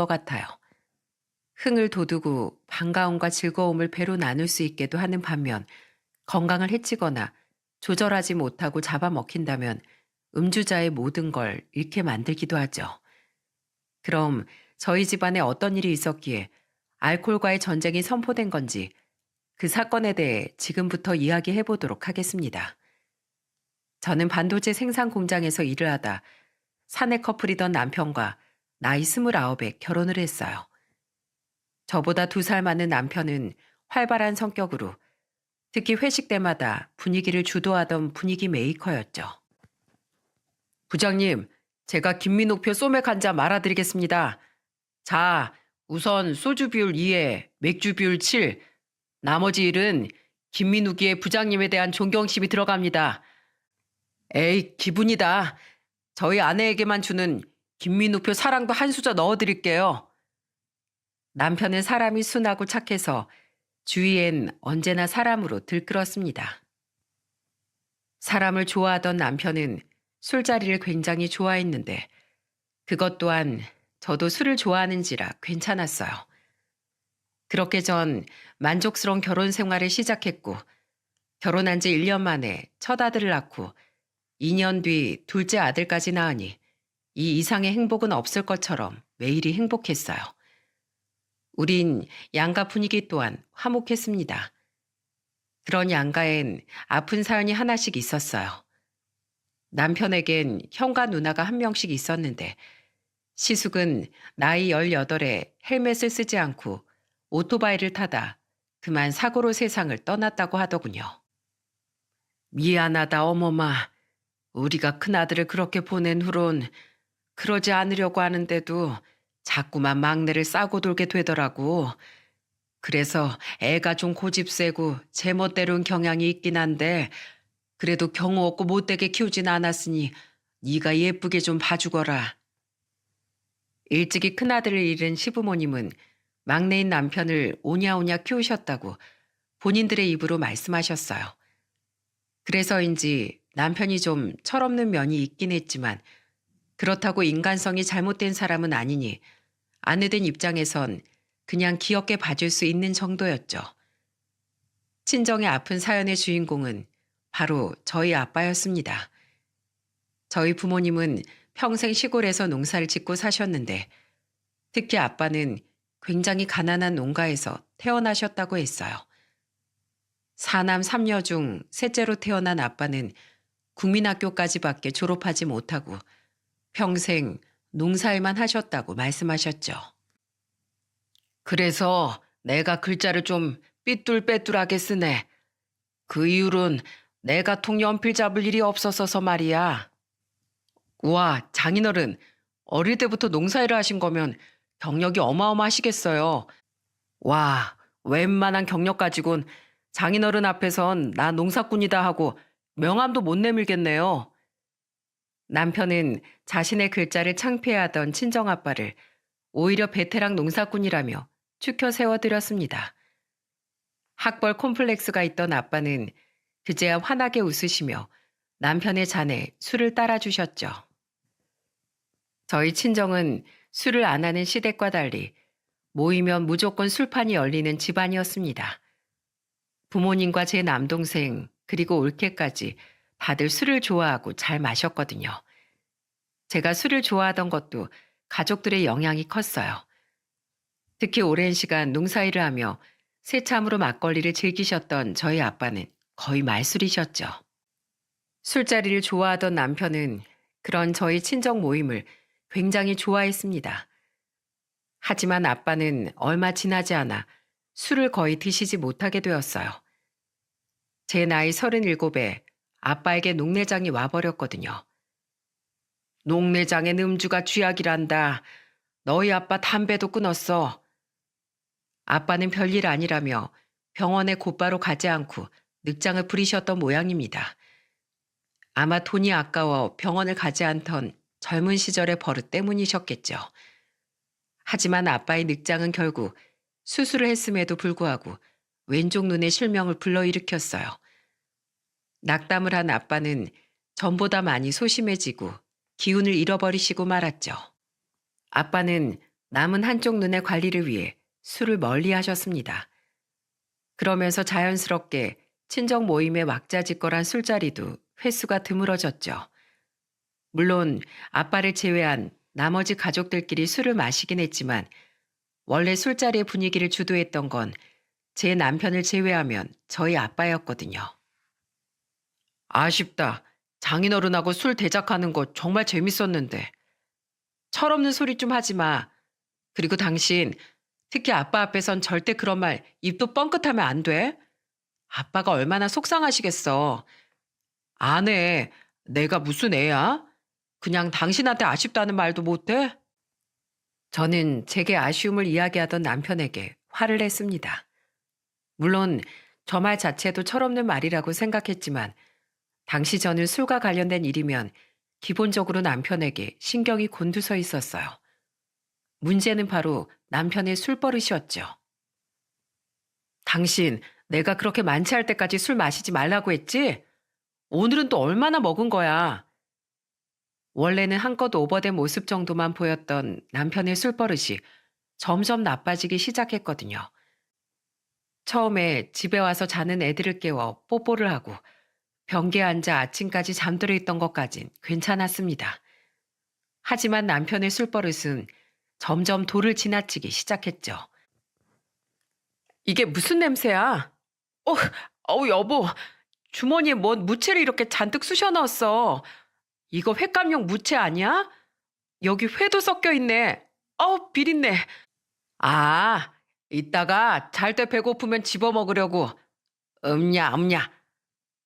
것 같아요. 흥을 돋우고 반가움과 즐거움을 배로 나눌 수 있게도 하는 반면 건강을 해치거나 조절하지 못하고 잡아먹힌다면 음주자의 모든 걸 잃게 만들기도 하죠. 그럼 저희 집안에 어떤 일이 있었기에 알코올과의 전쟁이 선포된 건지 그 사건에 대해 지금부터 이야기해 보도록 하겠습니다. 저는 반도체 생산 공장에서 일을 하다 사내 커플이던 남편과 나이 29에 결혼을 했어요. 저보다 2살 많은 남편은 활발한 성격으로 특히 회식 때마다 분위기를 주도하던 분위기 메이커였죠. 부장님, 제가 김민옥표 소맥 한 잔 말아드리겠습니다. 자, 우선 소주 비율 2에 맥주 비율 7, 나머지 일은 김민욱이의 부장님에 대한 존경심이 들어갑니다. 에이, 기분이다. 저희 아내에게만 주는 김민욱표 사랑도 한 수저 넣어드릴게요. 남편은 사람이 순하고 착해서 주위엔 언제나 사람으로 들끓었습니다. 사람을 좋아하던 남편은 술자리를 굉장히 좋아했는데 그것 또한 저도 술을 좋아하는지라 괜찮았어요. 그렇게 전 만족스러운 결혼 생활을 시작했고 결혼한 지 1년 만에 첫 아들을 낳고 2년 뒤 둘째 아들까지 낳으니 이 이상의 행복은 없을 것처럼 매일이 행복했어요. 우린 양가 분위기 또한 화목했습니다. 그런 양가엔 아픈 사연이 하나씩 있었어요. 남편에겐 형과 누나가 한 명씩 있었는데 시숙은 나이 18에 헬멧을 쓰지 않고 오토바이를 타다 그만 사고로 세상을 떠났다고 하더군요. 미안하다 어머마. 우리가 큰아들을 그렇게 보낸 후론 그러지 않으려고 하는데도 자꾸만 막내를 싸고 돌게 되더라고. 그래서 애가 좀 고집세고 제멋대로인 경향이 있긴 한데 그래도 경우 없고 못되게 키우진 않았으니 네가 예쁘게 좀 봐주거라. 일찍이 큰아들을 잃은 시부모님은 막내인 남편을 오냐오냐 키우셨다고 본인들의 입으로 말씀하셨어요. 그래서인지 남편이 좀 철없는 면이 있긴 했지만 그렇다고 인간성이 잘못된 사람은 아니니 아내된 입장에선 그냥 귀엽게 봐줄 수 있는 정도였죠. 친정의 아픈 사연의 주인공은 바로 저희 아빠였습니다. 저희 부모님은 평생 시골에서 농사를 짓고 사셨는데 특히 아빠는 굉장히 가난한 농가에서 태어나셨다고 했어요. 사남 삼녀 중 셋째로 태어난 아빠는 국민학교까지밖에 졸업하지 못하고 평생 농사일만 하셨다고 말씀하셨죠. 그래서 내가 글자를 좀 삐뚤빼뚤하게 쓰네. 그 이유는 내가 통 연필 잡을 일이 없었어서 말이야. 우와, 장인어른, 어릴 때부터 농사일을 하신 거면 경력이 어마어마하시겠어요. 와, 웬만한 경력 가지곤 장인어른 앞에선 나 농사꾼이다 하고 명함도 못 내밀겠네요. 남편은 자신의 글자를 창피해하던 친정아빠를 오히려 베테랑 농사꾼이라며 추켜 세워드렸습니다. 학벌 콤플렉스가 있던 아빠는 그제야 환하게 웃으시며 남편의 잔에 술을 따라주셨죠. 저희 친정은 술을 안 하는 시댁과 달리 모이면 무조건 술판이 열리는 집안이었습니다. 부모님과 제 남동생 그리고 올케까지 다들 술을 좋아하고 잘 마셨거든요. 제가 술을 좋아하던 것도 가족들의 영향이 컸어요. 특히 오랜 시간 농사일을 하며 새참으로 막걸리를 즐기셨던 저희 아빠는 거의 말술이셨죠. 술자리를 좋아하던 남편은 그런 저희 친정 모임을 굉장히 좋아했습니다. 하지만 아빠는 얼마 지나지 않아 술을 거의 드시지 못하게 되었어요. 제 나이 37에 아빠에게 녹내장이 와버렸거든요. 녹내장엔 음주가 쥐약이란다. 너희 아빠 담배도 끊었어. 아빠는 별일 아니라며 병원에 곧바로 가지 않고 늑장을 부리셨던 모양입니다. 아마 돈이 아까워 병원을 가지 않던 젊은 시절의 버릇 때문이셨겠죠. 하지만 아빠의 늑장은 결국 수술을 했음에도 불구하고 왼쪽 눈에 실명을 불러일으켰어요. 낙담을 한 아빠는 전보다 많이 소심해지고 기운을 잃어버리시고 말았죠. 아빠는 남은 한쪽 눈의 관리를 위해 술을 멀리 하셨습니다. 그러면서 자연스럽게 친정 모임에 왁자지껄한 술자리도 횟수가 드물어졌죠. 물론 아빠를 제외한 나머지 가족들끼리 술을 마시긴 했지만 원래 술자리의 분위기를 주도했던 건 제 남편을 제외하면 저희 아빠였거든요. 아쉽다. 장인어른하고 술 대작하는 거 정말 재밌었는데. 철없는 소리 좀 하지 마. 그리고 당신, 특히 아빠 앞에선 절대 그런 말 입도 뻥끗하면 안 돼. 아빠가 얼마나 속상하시겠어. 안 해. 내가 무슨 애야? 그냥 당신한테 아쉽다는 말도 못해? 저는 제게 아쉬움을 이야기하던 남편에게 화를 냈습니다. 물론 저 말 자체도 철없는 말이라고 생각했지만 당시 저는 술과 관련된 일이면 기본적으로 남편에게 신경이 곤두서 있었어요. 문제는 바로 남편의 술버릇이었죠. 당신, 내가 그렇게 만취할 때까지 술 마시지 말라고 했지? 오늘은 또 얼마나 먹은 거야? 원래는 한껏 오버된 모습 정도만 보였던 남편의 술버릇이 점점 나빠지기 시작했거든요. 처음에 집에 와서 자는 애들을 깨워 뽀뽀를 하고 변기에 앉아 아침까지 잠들어 있던 것까진 괜찮았습니다. 하지만 남편의 술버릇은 점점 도를 지나치기 시작했죠. 이게 무슨 냄새야? 여보, 주머니에 뭔 무채를 이렇게 잔뜩 쑤셔 넣었어. 이거 횟감용 무채 아니야? 여기 회도 섞여 있네. 비린내. 아, 이따가 잘 때 배고프면 집어 먹으려고. 음냐, 음냐.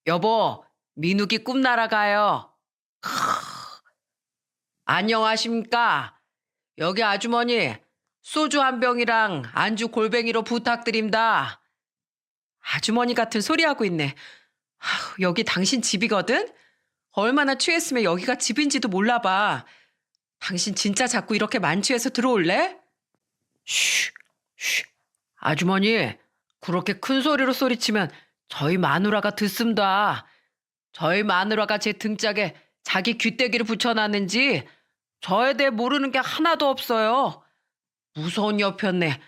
여보, 민욱이 꿈 날아가요. 안녕하십니까? 여기 아주머니, 소주 한 병이랑 안주 골뱅이로 부탁드립니다. 아주머니 같은 소리 하고 있네. 여기 당신 집이거든? 얼마나 취했으면 여기가 집인지도 몰라봐. 당신 진짜 자꾸 이렇게 만취해서 들어올래? 쉬, 쉬. 아주머니, 그렇게 큰 소리로 소리치면 저희 마누라가 듣습니다. 저희 마누라가 제 등짝에 자기 귀때기를 붙여놨는지 저에 대해 모르는 게 하나도 없어요. 무서운 여편네.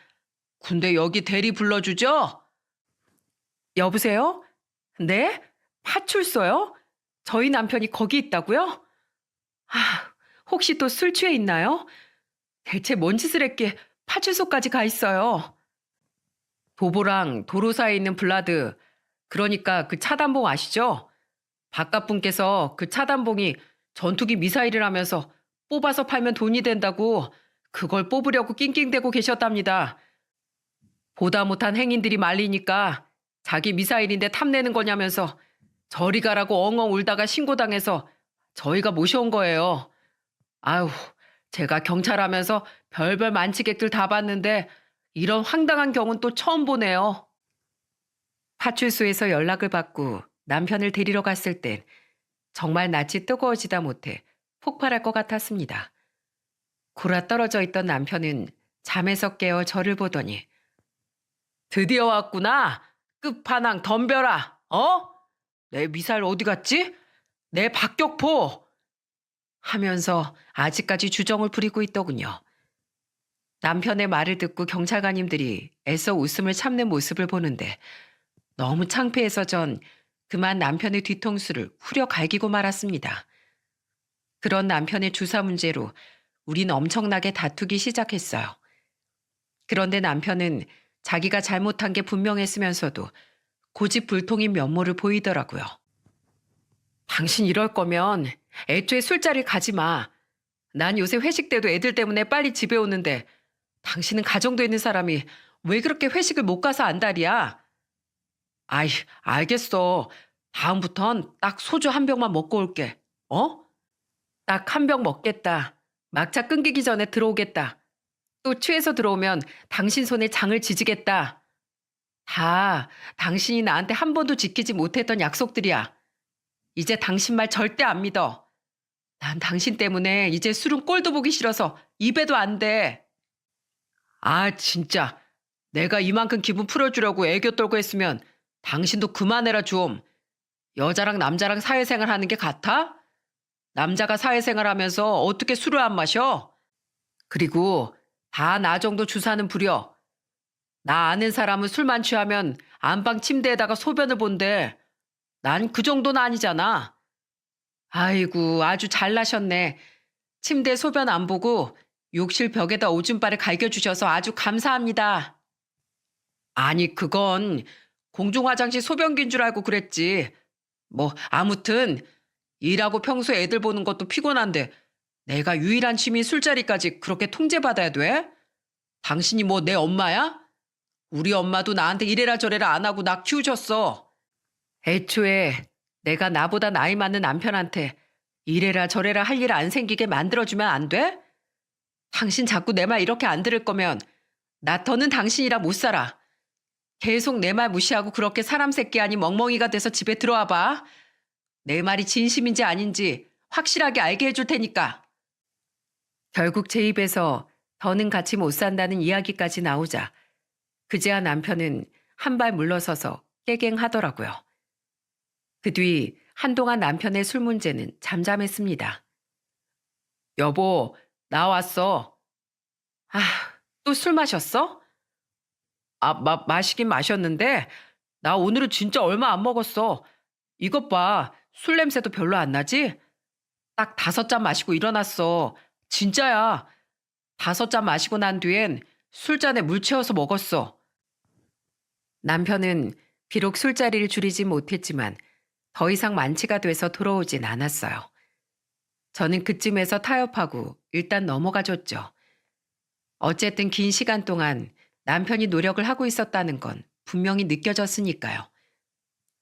근데 여기 대리 불러주죠? 여보세요? 네? 파출소요? 저희 남편이 거기 있다고요? 혹시 또 술 취해 있나요? 대체 뭔 짓을 했기에 파출소까지 가 있어요. 도보랑 도로 사이에 있는 블라드, 그러니까 그 차단봉 아시죠? 바깥 분께서 그 차단봉이 전투기 미사일을 하면서 뽑아서 팔면 돈이 된다고 그걸 뽑으려고 낑낑대고 계셨답니다. 보다 못한 행인들이 말리니까 자기 미사일인데 탐내는 거냐면서 저리 가라고 엉엉 울다가 신고당해서 저희가 모셔온 거예요. 아유, 제가 경찰하면서 별별 만취객들 다 봤는데 이런 황당한 경우는 또 처음 보네요. 파출소에서 연락을 받고 남편을 데리러 갔을 땐 정말 낯이 뜨거워지다 못해 폭발할 것 같았습니다. 골아떨어져 있던 남편은 잠에서 깨어 저를 보더니 드디어 왔구나. 끝판왕 덤벼라. 내 미사일 어디 갔지? 내 박격포. 하면서 아직까지 주정을 부리고 있더군요. 남편의 말을 듣고 경찰관님들이 애써 웃음을 참는 모습을 보는데 너무 창피해서 전 그만 남편의 뒤통수를 후려 갈기고 말았습니다. 그런 남편의 주사 문제로 우린 엄청나게 다투기 시작했어요. 그런데 남편은 자기가 잘못한 게 분명했으면서도 고집불통인 면모를 보이더라고요. 당신 이럴 거면 애초에 술자리 가지 마. 난 요새 회식 때도 애들 때문에 빨리 집에 오는데 당신은 가정도 있는 사람이 왜 그렇게 회식을 못 가서 안달이야? 아이, 알겠어. 다음부턴 딱 소주 한 병만 먹고 올게. 딱 한 병 먹겠다. 막차 끊기기 전에 들어오겠다. 또 취해서 들어오면 당신 손에 장을 지지겠다. 다 당신이 나한테 한 번도 지키지 못했던 약속들이야. 이제 당신 말 절대 안 믿어. 난 당신 때문에 이제 술은 꼴도 보기 싫어서 입에도 안 돼. 진짜. 내가 이만큼 기분 풀어주려고 애교 떨고 했으면 당신도 그만해라 좀. 여자랑 남자랑 사회생활 하는 게 같아? 남자가 사회생활 하면서 어떻게 술을 안 마셔? 그리고 다 나 정도 주사는 부려. 나 아는 사람은 술만 취하면 안방 침대에다가 소변을 본대. 난 그 정도는 아니잖아. 아이고, 아주 잘나셨네. 침대 소변 안 보고 욕실 벽에다 오줌발을 갈겨주셔서 아주 감사합니다. 아니, 그건 공중화장실 소변기인 줄 알고 그랬지. 뭐, 아무튼, 일하고 평소에 애들 보는 것도 피곤한데, 내가 유일한 취미 술자리까지 그렇게 통제받아야 돼? 당신이 뭐 내 엄마야? 우리 엄마도 나한테 이래라 저래라 안 하고 나 키우셨어. 애초에 내가 나보다 나이 많은 남편한테 이래라 저래라 할 일 안 생기게 만들어주면 안 돼? 당신 자꾸 내 말 이렇게 안 들을 거면 나 더는 당신이랑 못 살아. 계속 내 말 무시하고 그렇게 사람 새끼 아니 멍멍이가 돼서 집에 들어와 봐. 내 말이 진심인지 아닌지 확실하게 알게 해줄 테니까. 결국 제 입에서 더는 같이 못 산다는 이야기까지 나오자 그제야 남편은 한 발 물러서서 깨갱하더라고요. 그 뒤 한동안 남편의 술 문제는 잠잠했습니다. 여보, 나 왔어. 아, 또 술 마셨어? 아, 마시긴 마셨는데 나 오늘은 진짜 얼마 안 먹었어. 이것 봐, 술 냄새도 별로 안 나지? 딱 5잔 마시고 일어났어. 진짜야. 5잔 마시고 난 뒤엔 술잔에 물 채워서 먹었어. 남편은 비록 술자리를 줄이지 못했지만 더 이상 만취가 돼서 돌아오진 않았어요. 저는 그쯤에서 타협하고 일단 넘어가 줬죠. 어쨌든 긴 시간 동안 남편이 노력을 하고 있었다는 건 분명히 느껴졌으니까요.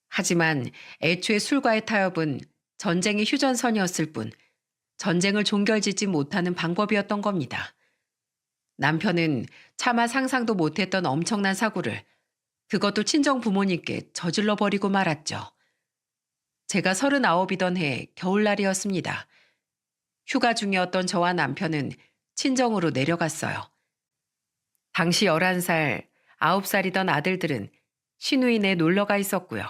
하지만 애초에 술과의 타협은 전쟁의 휴전선이었을 뿐 전쟁을 종결짓지 못하는 방법이었던 겁니다. 남편은 차마 상상도 못했던 엄청난 사고를 그것도 친정 부모님께 저질러 버리고 말았죠. 제가 39이던 해 겨울날이었습니다. 휴가 중이었던 저와 남편은 친정으로 내려갔어요. 당시 11살, 9살이던 아들들은 시누이네 놀러가 있었고요.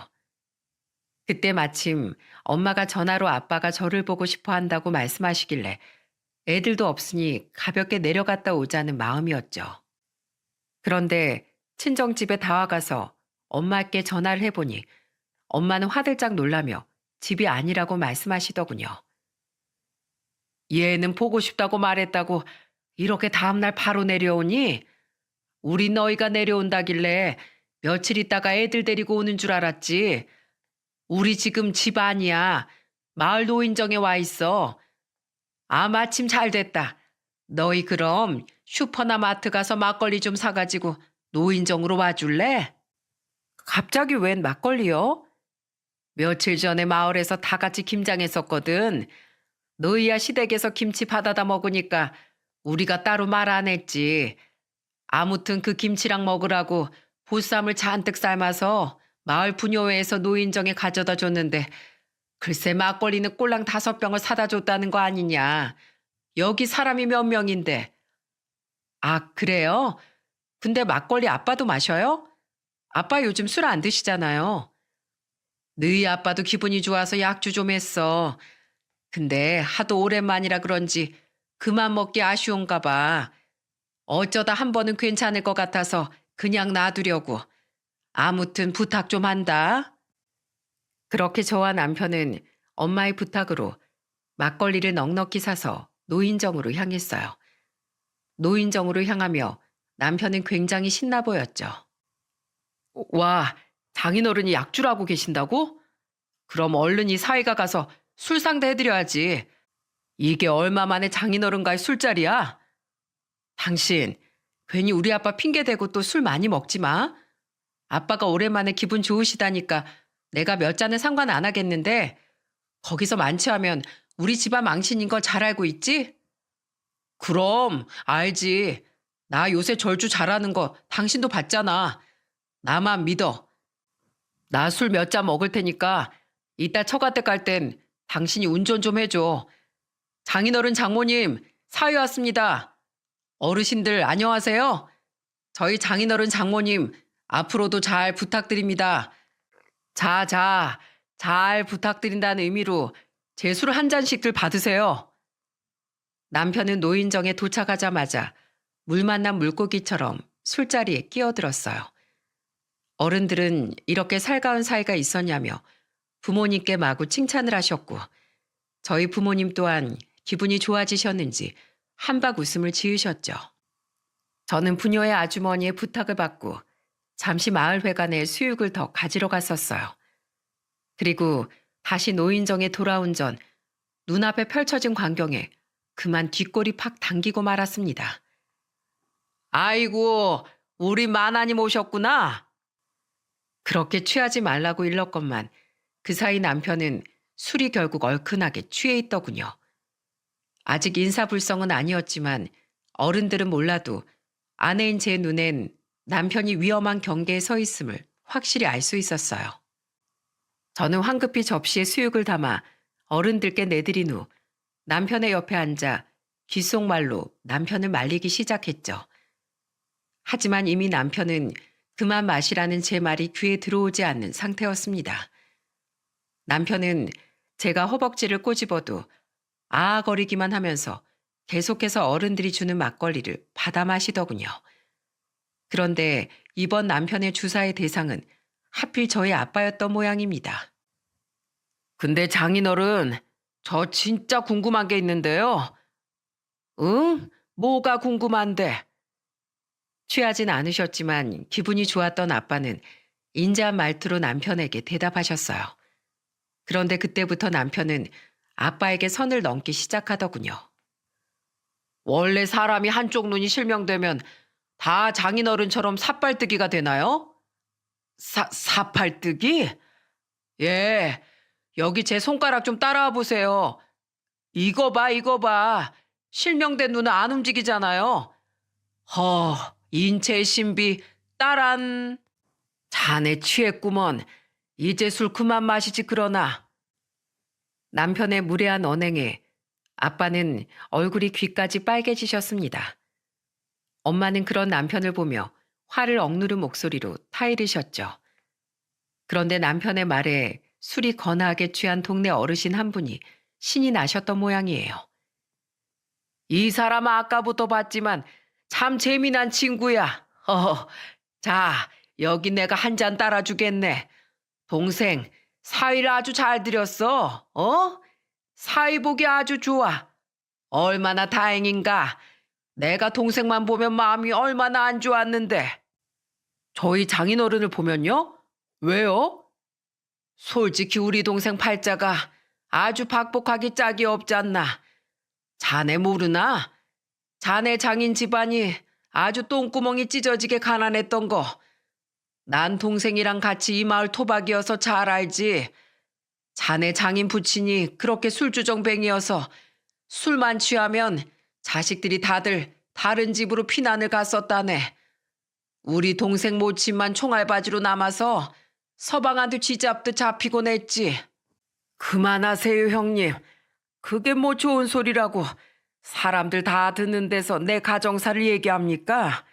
그때 마침 엄마가 전화로 아빠가 저를 보고 싶어 한다고 말씀하시길래 애들도 없으니 가볍게 내려갔다 오자는 마음이었죠. 그런데 친정집에 다 와가서 엄마께 전화를 해보니 엄마는 화들짝 놀라며 집이 아니라고 말씀하시더군요. 얘는 보고 싶다고 말했다고 이렇게 다음날 바로 내려오니? 우리 너희가 내려온다길래 며칠 있다가 애들 데리고 오는 줄 알았지. 우리 지금 집 아니야. 마을 노인정에 와 있어. 아, 마침 잘 됐다. 너희 그럼 슈퍼나 마트 가서 막걸리 좀 사가지고 노인정으로 와줄래? 갑자기 웬 막걸리요? 며칠 전에 마을에서 다 같이 김장했었거든. 너희야 시댁에서 김치 받아다 먹으니까 우리가 따로 말 안 했지. 아무튼 그 김치랑 먹으라고 보쌈을 잔뜩 삶아서 마을 부녀회에서 노인정에 가져다 줬는데 글쎄 막걸리는 꼴랑 5병을 사다 줬다는 거 아니냐. 여기 사람이 몇 명인데. 아, 그래요? 근데 막걸리 아빠도 마셔요? 아빠 요즘 술 안 드시잖아요. 너희 아빠도 기분이 좋아서 약주 좀 했어. 근데 하도 오랜만이라 그런지 그만 먹기 아쉬운가 봐. 어쩌다 한 번은 괜찮을 것 같아서 그냥 놔두려고. 아무튼 부탁 좀 한다. 그렇게 저와 남편은 엄마의 부탁으로 막걸리를 넉넉히 사서 노인정으로 향했어요. 노인정으로 향하며 남편은 굉장히 신나 보였죠. 와, 장인어른이 약주라고 계신다고? 그럼 얼른 이 사위가 가서 술 상대해드려야지. 이게 얼마 만에 장인어른과의 술자리야? 당신, 괜히 우리 아빠 핑계대고 또 술 많이 먹지 마. 아빠가 오랜만에 기분 좋으시다니까 내가 몇 잔은 상관 안 하겠는데 거기서 만취하면 우리 집안 망신인 걸 잘 알고 있지? 그럼 알지. 나 요새 절주 잘하는 거 당신도 봤잖아. 나만 믿어. 나 술 몇 잔 먹을 테니까 이따 처가댁 갈 땐 당신이 운전 좀 해줘. 장인어른 장모님, 사위 왔습니다. 어르신들 안녕하세요. 저희 장인어른 장모님 앞으로도 잘 부탁드립니다. 자, 잘 부탁드린다는 의미로 제 술 한 잔씩들 받으세요. 남편은 노인정에 도착하자마자 물 만난 물고기처럼 술자리에 끼어들었어요. 어른들은 이렇게 살가운 사이가 있었냐며 부모님께 마구 칭찬을 하셨고, 저희 부모님 또한 기분이 좋아지셨는지 한박 웃음을 지으셨죠. 저는 부녀의 아주머니의 부탁을 받고 잠시 마을회관에 수육을 더 가지러 갔었어요. 그리고 다시 노인정에 돌아온 전 눈앞에 펼쳐진 광경에 그만 뒷골이 팍 당기고 말았습니다. 아이고, 우리 마나님 오셨구나. 그렇게 취하지 말라고 일렀건만 그 사이 남편은 술이 결국 얼큰하게 취해 있더군요. 아직 인사불성은 아니었지만 어른들은 몰라도 아내인 제 눈엔 남편이 위험한 경계에 서 있음을 확실히 알 수 있었어요. 저는 황급히 접시에 수육을 담아 어른들께 내드린 후 남편의 옆에 앉아 귓속말로 남편을 말리기 시작했죠. 하지만 이미 남편은 그만 마시라는 제 말이 귀에 들어오지 않는 상태였습니다. 남편은 제가 허벅지를 꼬집어도 아아거리기만 하면서 계속해서 어른들이 주는 막걸리를 받아 마시더군요. 그런데 이번 남편의 주사의 대상은 하필 저희 아빠였던 모양입니다. 근데 장인어른, 저 진짜 궁금한 게 있는데요. 응? 뭐가 궁금한데? 취하진 않으셨지만 기분이 좋았던 아빠는 인자한 말투로 남편에게 대답하셨어요. 그런데 그때부터 남편은 아빠에게 선을 넘기 시작하더군요. 원래 사람이 한쪽 눈이 실명되면 다 장인어른처럼 삿발뜨기가 되나요? 사팔뜨기? 예, 여기 제 손가락 좀 따라와 보세요. 이거 봐, 이거 봐. 실명된 눈은 안 움직이잖아요. 인체의 신비, 따란. 자네 취했구먼. 이제 술 그만 마시지 그러나. 남편의 무례한 언행에 아빠는 얼굴이 귀까지 빨개지셨습니다. 엄마는 그런 남편을 보며 화를 억누른 목소리로 타이르셨죠. 그런데 남편의 말에 술이 거나하게 취한 동네 어르신 한 분이 신이 나셨던 모양이에요. 이 사람 아까부터 봤지만 참 재미난 친구야. 자, 여기 내가 한 잔 따라주겠네. 동생, 사위를 아주 잘 들였어. 사위 보기 아주 좋아. 얼마나 다행인가. 내가 동생만 보면 마음이 얼마나 안 좋았는데. 저희 장인어른을 보면요? 왜요? 솔직히 우리 동생 팔자가 아주 박복하기 짝이 없잖나. 자네 모르나? 자네 장인 집안이 아주 똥구멍이 찢어지게 가난했던 거. 난 동생이랑 같이 이 마을 토박이어서 잘 알지. 자네 장인 부친이 그렇게 술주정뱅이어서 술만 취하면 자식들이 다들 다른 집으로 피난을 갔었다네. 우리 동생 모친만 총알바지로 남아서 서방한테 쥐잡듯 잡히곤 했지. 그만하세요, 형님. 그게 뭐 좋은 소리라고 사람들 다 듣는 데서 내 가정사를 얘기합니까?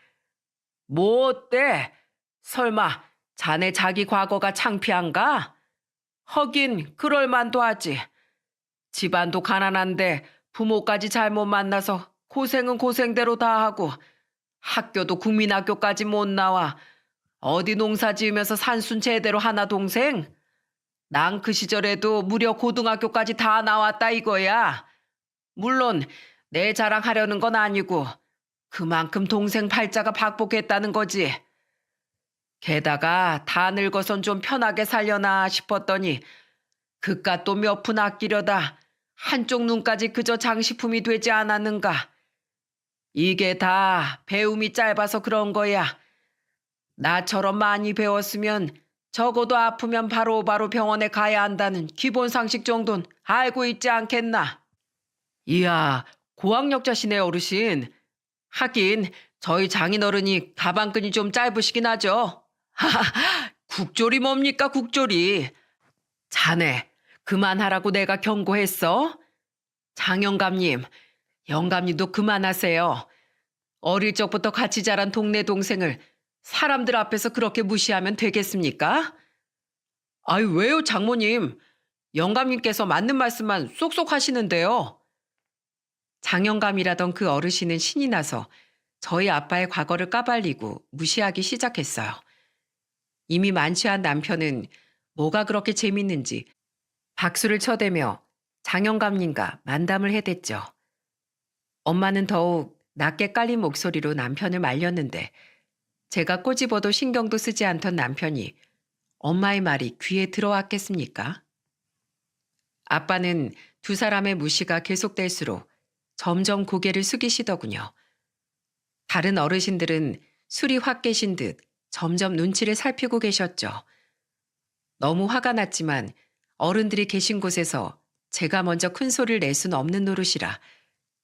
뭐 어때? 설마 자네 자기 과거가 창피한가? 하긴 그럴 만도 하지. 집안도 가난한데 부모까지 잘못 만나서 고생은 고생대로 다 하고 학교도 국민학교까지 못 나와 어디 농사 지으면서 산순 제대로 하나 동생? 난 그 시절에도 무려 고등학교까지 다 나왔다 이거야. 물론 내 자랑하려는 건 아니고 그만큼 동생 팔자가 박복했다는 거지. 게다가 다 늙어선 좀 편하게 살려나 싶었더니 그깟 또 몇 푼 아끼려다 한쪽 눈까지 그저 장식품이 되지 않았는가. 이게 다 배움이 짧아서 그런 거야. 나처럼 많이 배웠으면 적어도 아프면 바로바로 병원에 가야 한다는 기본 상식 정도는 알고 있지 않겠나. 이야, 고학력자시네 어르신. 하긴 저희 장인어른이 가방끈이 좀 짧으시긴 하죠. 국조리 뭡니까 국조리. 자네 그만하라고 내가 경고했어. 장영감님, 영감님도 그만하세요. 어릴 적부터 같이 자란 동네 동생을 사람들 앞에서 그렇게 무시하면 되겠습니까? 아유 왜요 장모님. 영감님께서 맞는 말씀만 쏙쏙 하시는데요. 장영감이라던 그 어르신은 신이 나서 저희 아빠의 과거를 까발리고 무시하기 시작했어요. 이미 만취한 남편은 뭐가 그렇게 재밌는지 박수를 쳐대며 장영감님과 만담을 해댔죠. 엄마는 더욱 낮게 깔린 목소리로 남편을 말렸는데 제가 꼬집어도 신경도 쓰지 않던 남편이 엄마의 말이 귀에 들어왔겠습니까? 아빠는 두 사람의 무시가 계속될수록 점점 고개를 숙이시더군요. 다른 어르신들은 술이 확 깨신 듯 점점 눈치를 살피고 계셨죠. 너무 화가 났지만 어른들이 계신 곳에서 제가 먼저 큰 소리를 낼 수는 없는 노릇이라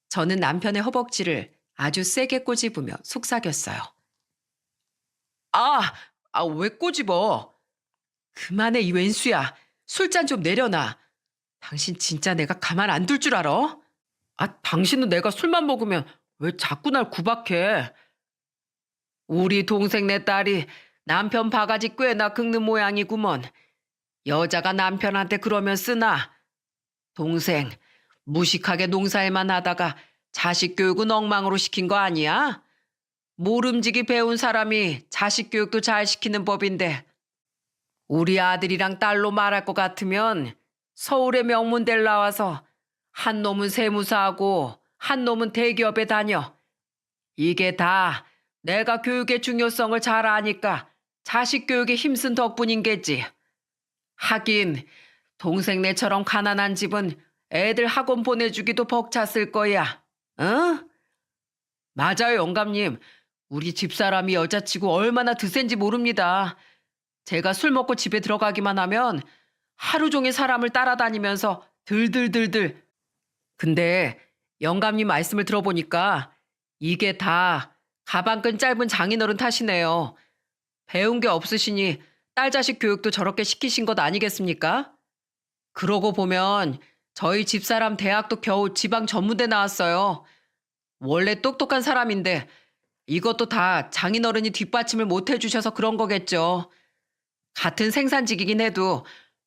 저는 남편의 허벅지를 아주 세게 꼬집으며 속삭였어요. 아, 왜 꼬집어? 그만해, 이 왼수야. 술잔 좀 내려놔. 당신 진짜 내가 가만 안 둘 줄 알아? 당신은 내가 술만 먹으면 왜 자꾸 날 구박해? 우리 동생 내 딸이 남편 바가지 꽤나 긁는 모양이구먼. 여자가 남편한테 그러면 쓰나? 동생, 무식하게 농사일만 하다가 자식 교육은 엉망으로 시킨 거 아니야? 모름지기 배운 사람이 자식 교육도 잘 시키는 법인데 우리 아들이랑 딸로 말할 것 같으면 서울의 명문대를 나와서 한 놈은 세무사하고 한 놈은 대기업에 다녀. 이게 다 내가 교육의 중요성을 잘 아니까 자식 교육에 힘쓴 덕분인겠지. 하긴 동생네처럼 가난한 집은 애들 학원 보내주기도 벅찼을 거야. 응? 맞아요, 영감님. 우리 집사람이 여자치고 얼마나 드센지 모릅니다. 제가 술 먹고 집에 들어가기만 하면 하루 종일 사람을 따라다니면서 들들들들. 근데 영감님 말씀을 들어보니까 이게 다 가방끈 짧은 장인어른 탓이네요. 배운 게 없으시니 딸 자식 교육도 저렇게 시키신 것 아니겠습니까? 그러고 보면 저희 집사람 대학도 겨우 지방 전문대 나왔어요. 원래 똑똑한 사람인데 이것도 다 장인어른이 뒷받침을 못 해주셔서 그런 거겠죠. 같은 생산직이긴 해도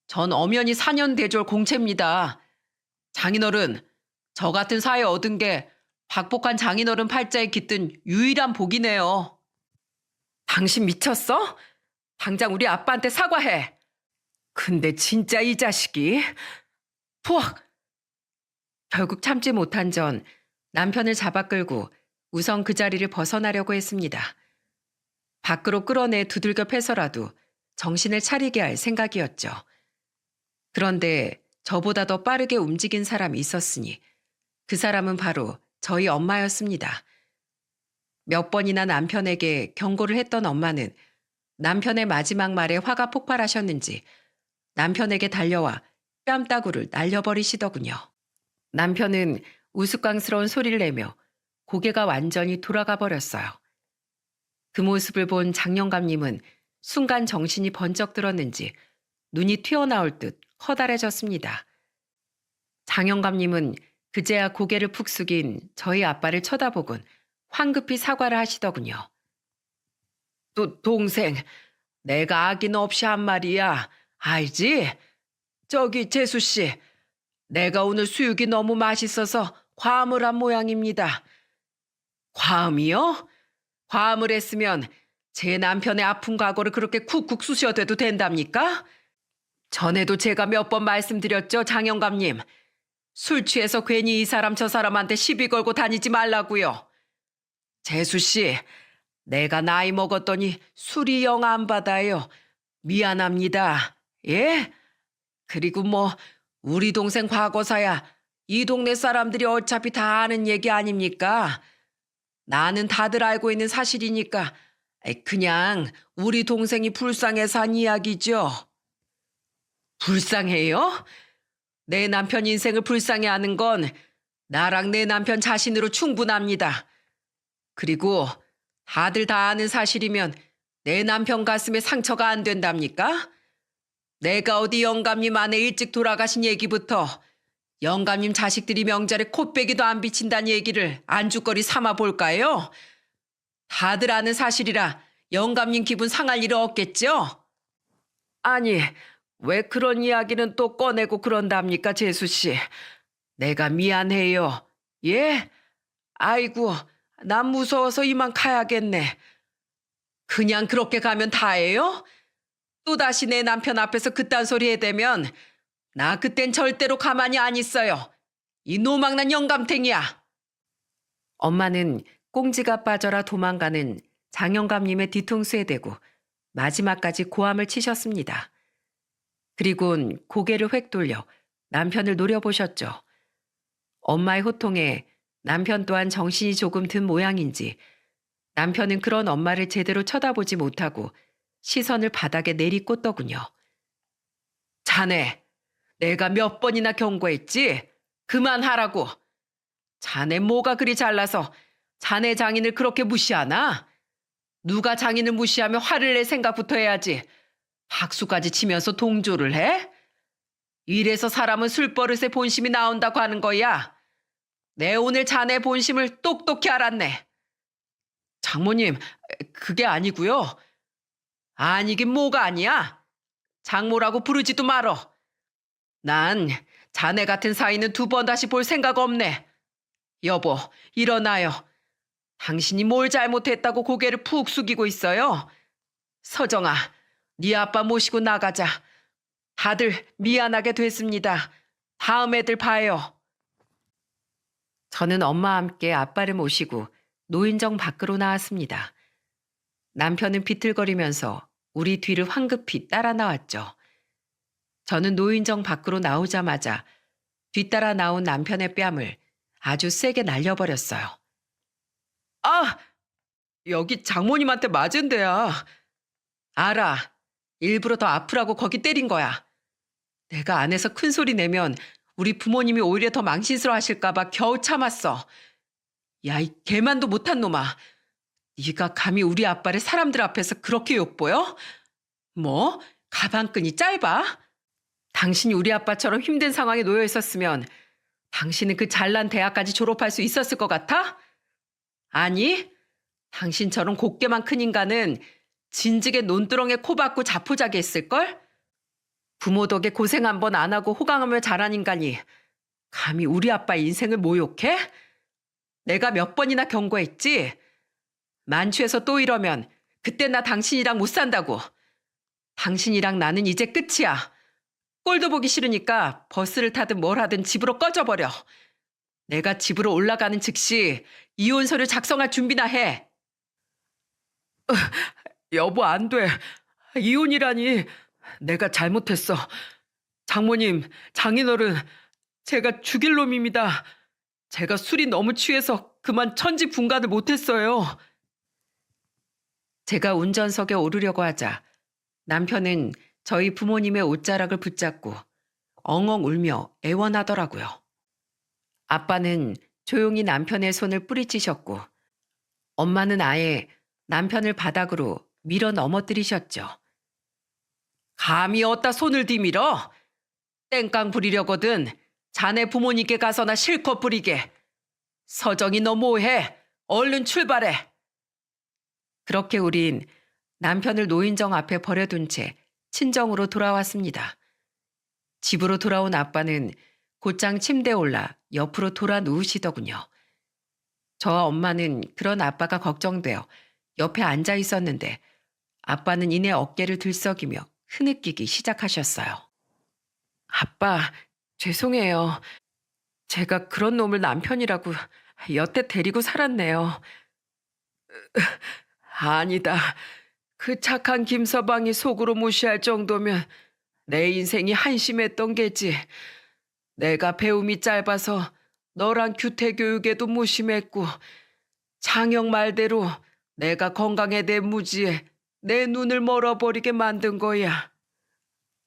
전 엄연히 4년 대졸 공채입니다. 장인어른, 저 같은 사회 얻은 게 박복한 장인어른 팔자에 깃든 유일한 복이네요. 당신 미쳤어? 당장 우리 아빠한테 사과해. 근데 진짜 이 자식이... 푸악! 결국 참지 못한 전 남편을 잡아 끌고 우선 그 자리를 벗어나려고 했습니다. 밖으로 끌어내 두들겨 패서라도 정신을 차리게 할 생각이었죠. 그런데 저보다 더 빠르게 움직인 사람이 있었으니 그 사람은 바로 저희 엄마였습니다. 몇 번이나 남편에게 경고를 했던 엄마는 남편의 마지막 말에 화가 폭발하셨는지 남편에게 달려와 뺨따구를 날려버리시더군요. 남편은 우스꽝스러운 소리를 내며 고개가 완전히 돌아가 버렸어요. 그 모습을 본 장영감님은 순간 정신이 번쩍 들었는지 눈이 튀어나올 듯 커다래졌습니다. 장영감님은 그제야 고개를 푹 숙인 저희 아빠를 쳐다보곤 황급히 사과를 하시더군요. 동생, 내가 악인 없이 한 말이야. 알지? 저기 재수씨, 내가 오늘 수육이 너무 맛있어서 과음을 한 모양입니다. 과음이요? 과음을 했으면 제 남편의 아픈 과거를 그렇게 쿡쿡 쑤셔대도 된답니까? 전에도 제가 몇 번 말씀드렸죠, 장영감님. 술 취해서 괜히 이 사람 저 사람한테 시비 걸고 다니지 말라고요. 재수씨, 내가 나이 먹었더니 술이 영 안 받아요. 미안합니다. 예? 그리고 우리 동생 과거사야 이 동네 사람들이 어차피 다 아는 얘기 아닙니까? 나는 다들 알고 있는 사실이니까 그냥 우리 동생이 불쌍해서 한 이야기죠. 불쌍해요? 내 남편 인생을 불쌍해하는 건 나랑 내 남편 자신으로 충분합니다. 그리고 다들 다 아는 사실이면 내 남편 가슴에 상처가 안 된답니까? 내가 어디 영감님 아내 일찍 돌아가신 얘기부터 영감님 자식들이 명절에 코빼기도 안 비친다는 얘기를 안주거리 삼아 볼까요? 다들 아는 사실이라 영감님 기분 상할 일은 없겠죠? 아니, 왜 그런 이야기는 또 꺼내고 그런답니까, 재수씨? 내가 미안해요. 예? 아이고, 난 무서워서 이만 가야겠네. 그냥 그렇게 가면 다예요? 또다시 내 남편 앞에서 그딴 소리 해대면 나 그땐 절대로 가만히 안 있어요. 이 노망난 영감탱이야. 엄마는 꽁지가 빠져라 도망가는 장영감님의 뒤통수에 대고 마지막까지 고함을 치셨습니다. 그리곤 고개를 획 돌려 남편을 노려보셨죠. 엄마의 호통에 남편 또한 정신이 조금 든 모양인지 남편은 그런 엄마를 제대로 쳐다보지 못하고 시선을 바닥에 내리꽂더군요. 자네, 내가 몇 번이나 경고했지? 그만하라고. 자네 뭐가 그리 잘나서 자네 장인을 그렇게 무시하나? 누가 장인을 무시하면 화를 낼 생각부터 해야지. 박수까지 치면서 동조를 해? 이래서 사람은 술버릇에 본심이 나온다고 하는 거야. 내 오늘 자네 본심을 똑똑히 알았네. 장모님, 그게 아니고요. 아니긴 뭐가 아니야. 장모라고 부르지도 말어. 난 자네 같은 사이는 두 번 다시 볼 생각 없네. 여보, 일어나요. 당신이 뭘 잘못했다고 고개를 푹 숙이고 있어요. 서정아, 네 아빠 모시고 나가자. 다들 미안하게 됐습니다. 다음 애들 봐요. 저는 엄마와 함께 아빠를 모시고 노인정 밖으로 나왔습니다. 남편은 비틀거리면서 우리 뒤를 황급히 따라 나왔죠. 저는 노인정 밖으로 나오자마자 뒤따라 나온 남편의 뺨을 아주 세게 날려버렸어요. 아! 여기 장모님한테 맞은 데야. 알아. 일부러 더 아프라고 거기 때린 거야. 내가 안에서 큰 소리 내면 우리 부모님이 오히려 더 망신스러워 하실까봐 겨우 참았어. 야, 이 개만도 못한 놈아. 네가 감히 우리 아빠를 사람들 앞에서 그렇게 욕보여? 뭐? 가방끈이 짧아? 당신이 우리 아빠처럼 힘든 상황에 놓여 있었으면 당신은 그 잘난 대학까지 졸업할 수 있었을 것 같아? 아니, 당신처럼 곱게만 큰 인간은 진즉에 논두렁에 코 박고 자포자기 했을걸? 부모 덕에 고생 한 번 안 하고 호강하며 자란 인간이 감히 우리 아빠 인생을 모욕해? 내가 몇 번이나 경고했지? 만취해서 또 이러면 그때 나 당신이랑 못 산다고. 당신이랑 나는 이제 끝이야. 꼴도 보기 싫으니까 버스를 타든 뭘 하든 집으로 꺼져버려. 내가 집으로 올라가는 즉시 이혼 서류 작성할 준비나 해. 여보, 안 돼. 이혼이라니. 내가 잘못했어. 장모님, 장인어른, 제가 죽일 놈입니다. 제가 술이 너무 취해서 그만 천지분간을 못했어요. 제가 운전석에 오르려고 하자 남편은 저희 부모님의 옷자락을 붙잡고 엉엉 울며 애원하더라고요. 아빠는 조용히 남편의 손을 뿌리치셨고 엄마는 아예 남편을 바닥으로 밀어 넘어뜨리셨죠. 감히 어디다 손을 디밀어? 땡깡 부리려거든 자네 부모님께 가서나 실컷 부리게. 서정이 너 뭐해? 얼른 출발해. 그렇게 우린 남편을 노인정 앞에 버려둔 채 친정으로 돌아왔습니다. 집으로 돌아온 아빠는 곧장 침대에 올라 옆으로 돌아 누우시더군요. 저와 엄마는 그런 아빠가 걱정되어 옆에 앉아 있었는데 아빠는 이내 어깨를 들썩이며 흐느끼기 시작하셨어요. 아빠, 죄송해요. 제가 그런 놈을 남편이라고 여태 데리고 살았네요. 아니다. 그 착한 김서방이 속으로 무시할 정도면 내 인생이 한심했던 게지. 내가 배움이 짧아서 너랑 규태교육에도 무심했고 장영 말대로 내가 건강에 대해 무지해 내 눈을 멀어버리게 만든 거야.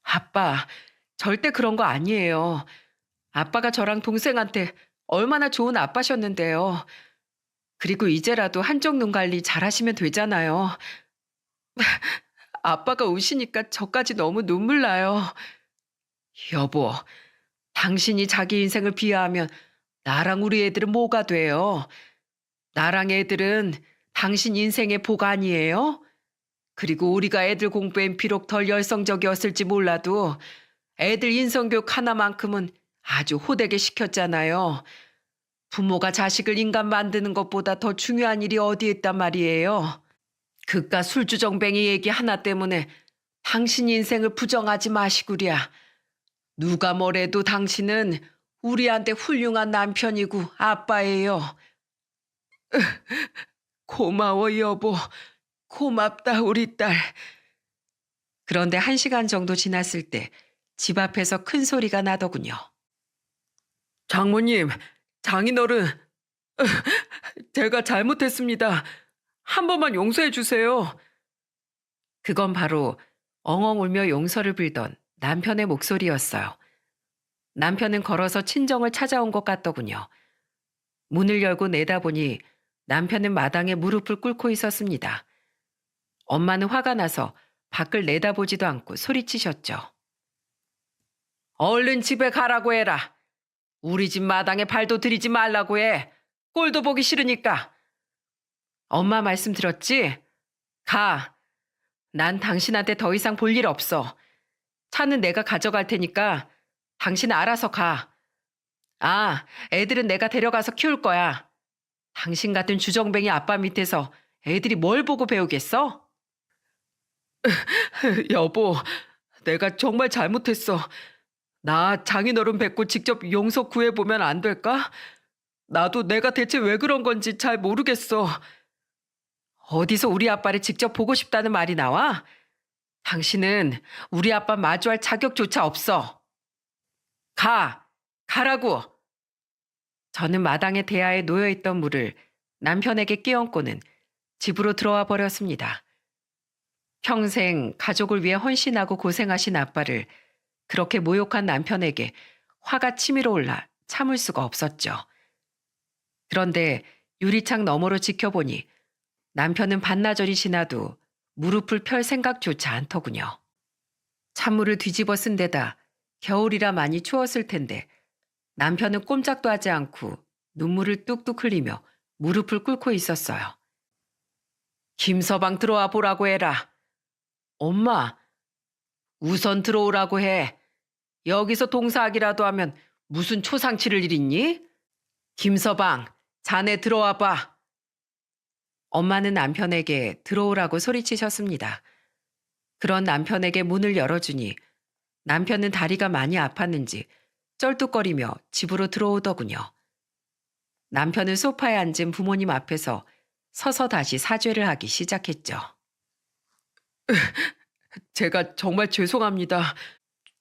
아빠, 절대 그런 거 아니에요. 아빠가 저랑 동생한테 얼마나 좋은 아빠셨는데요. 그리고 이제라도 한쪽 눈 관리 잘하시면 되잖아요. 아빠가 우시니까 저까지 너무 눈물 나요. 여보, 당신이 자기 인생을 비하하면 나랑 우리 애들은 뭐가 돼요? 나랑 애들은 당신 인생의 복 아니에요? 그리고 우리가 애들 공부엔 비록 덜 열성적이었을지 몰라도 애들 인성교육 하나만큼은 아주 호되게 시켰잖아요. 부모가 자식을 인간 만드는 것보다 더 중요한 일이 어디 있단 말이에요. 그깟 술주정뱅이 얘기 하나 때문에 당신 인생을 부정하지 마시구랴. 누가 뭐래도 당신은 우리한테 훌륭한 남편이고 아빠예요. 고마워 여보. 고맙다 우리 딸. 그런데 1시간 정도 지났을 때 집 앞에서 큰 소리가 나더군요. 장모님, 장인어른, 제가 잘못했습니다. 한 번만 용서해 주세요. 그건 바로 엉엉 울며 용서를 빌던 남편의 목소리였어요. 남편은 걸어서 친정을 찾아온 것 같더군요. 문을 열고 내다보니 남편은 마당에 무릎을 꿇고 있었습니다. 엄마는 화가 나서 밖을 내다보지도 않고 소리치셨죠. 얼른 집에 가라고 해라. 우리 집 마당에 발도 들이지 말라고 해. 꼴도 보기 싫으니까. 엄마 말씀 들었지? 가. 난 당신한테 더 이상 볼 일 없어. 차는 내가 가져갈 테니까 당신 알아서 가. 아, 애들은 내가 데려가서 키울 거야. 당신 같은 주정뱅이 아빠 밑에서 애들이 뭘 보고 배우겠어? 여보, 내가 정말 잘못했어. 나 장인어른 뵙고 직접 용서 구해보면 안 될까? 나도 내가 대체 왜 그런 건지 잘 모르겠어. 어디서 우리 아빠를 직접 보고 싶다는 말이 나와? 당신은 우리 아빠 마주할 자격조차 없어. 가라고. 저는 마당에 대야에 놓여있던 물을 남편에게 끼얹고는 집으로 들어와 버렸습니다. 평생 가족을 위해 헌신하고 고생하신 아빠를 그렇게 모욕한 남편에게 화가 치밀어 올라 참을 수가 없었죠. 그런데 유리창 너머로 지켜보니 남편은 반나절이 지나도 무릎을 펼 생각조차 않더군요. 찬물을 뒤집어 쓴 데다 겨울이라 많이 추웠을 텐데 남편은 꼼짝도 하지 않고 눈물을 뚝뚝 흘리며 무릎을 꿇고 있었어요. 김서방 들어와 보라고 해라. 엄마, 우선 들어오라고 해. 여기서 동사하기라도 하면 무슨 초상치를 일있니? 김서방, 자네 들어와 봐. 엄마는 남편에게 들어오라고 소리치셨습니다. 그런 남편에게 문을 열어주니 남편은 다리가 많이 아팠는지 쩔뚝거리며 집으로 들어오더군요. 남편은 소파에 앉은 부모님 앞에서 서서 다시 사죄를 하기 시작했죠. 제가 정말 죄송합니다.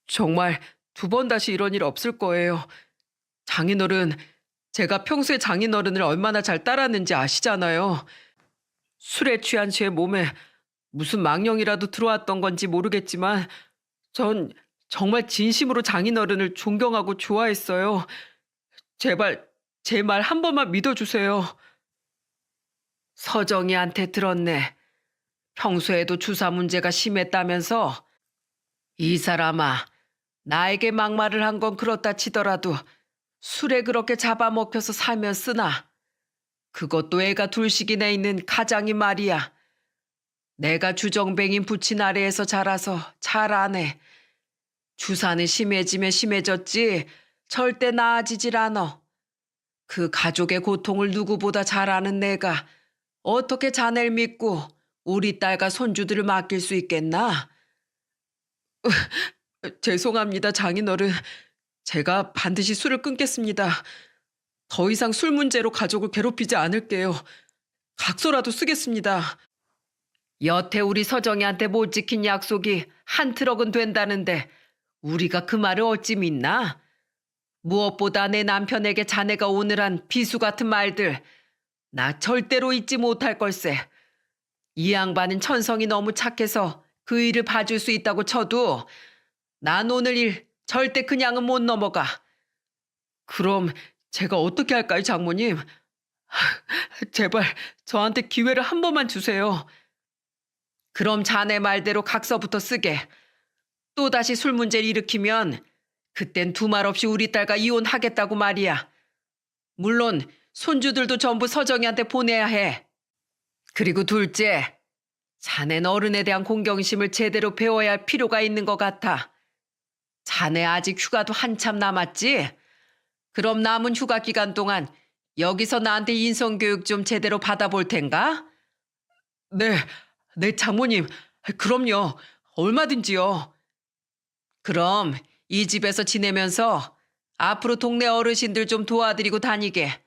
정말 2번 다시 이런 일 없을 거예요. 장인어른, 제가 평소에 장인어른을 얼마나 잘 따랐는지 아시잖아요. 술에 취한 제 몸에 무슨 망령이라도 들어왔던 건지 모르겠지만 전 정말 진심으로 장인어른을 존경하고 좋아했어요. 제발 제 말 한 번만 믿어주세요. 서정이한테 들었네. 평소에도 주사 문제가 심했다면서? 이 사람아, 나에게 막말을 한 건 그렇다 치더라도 술에 그렇게 잡아먹혀서 살면 쓰나. 그것도 애가 둘씩이나 있는 가장이 말이야. 내가 주정뱅인 부친 아래에서 자라서 잘 아네. 주사는 심해지면 심해졌지 절대 나아지질 않어. 그 가족의 고통을 누구보다 잘 아는 내가 어떻게 자네를 믿고 우리 딸과 손주들을 맡길 수 있겠나? 죄송합니다, 장인어른. 제가 반드시 술을 끊겠습니다. 더 이상 술 문제로 가족을 괴롭히지 않을게요. 각서라도 쓰겠습니다. 여태 우리 서정이한테 못 지킨 약속이 한 트럭은 된다는데 우리가 그 말을 어찌 믿나? 무엇보다 내 남편에게 자네가 오늘 한 비수 같은 말들 나 절대로 잊지 못할 걸세. 이 양반은 천성이 너무 착해서 그 일을 봐줄 수 있다고 쳐도 난 오늘 일 절대 그냥은 못 넘어가. 그럼 제가 어떻게 할까요, 장모님? 제발 저한테 기회를 한 번만 주세요. 그럼 자네 말대로 각서부터 쓰게. 또다시 술 문제를 일으키면 그땐 두말 없이 우리 딸과 이혼하겠다고 말이야. 물론 손주들도 전부 서정이한테 보내야 해. 그리고 둘째, 자넨 어른에 대한 공경심을 제대로 배워야 할 필요가 있는 것 같아. 자네 아직 휴가도 한참 남았지? 그럼 남은 휴가 기간 동안 여기서 나한테 인성교육 좀 제대로 받아볼 텐가? 네, 네, 장모님. 그럼요. 얼마든지요. 그럼 이 집에서 지내면서 앞으로 동네 어르신들 좀 도와드리고 다니게.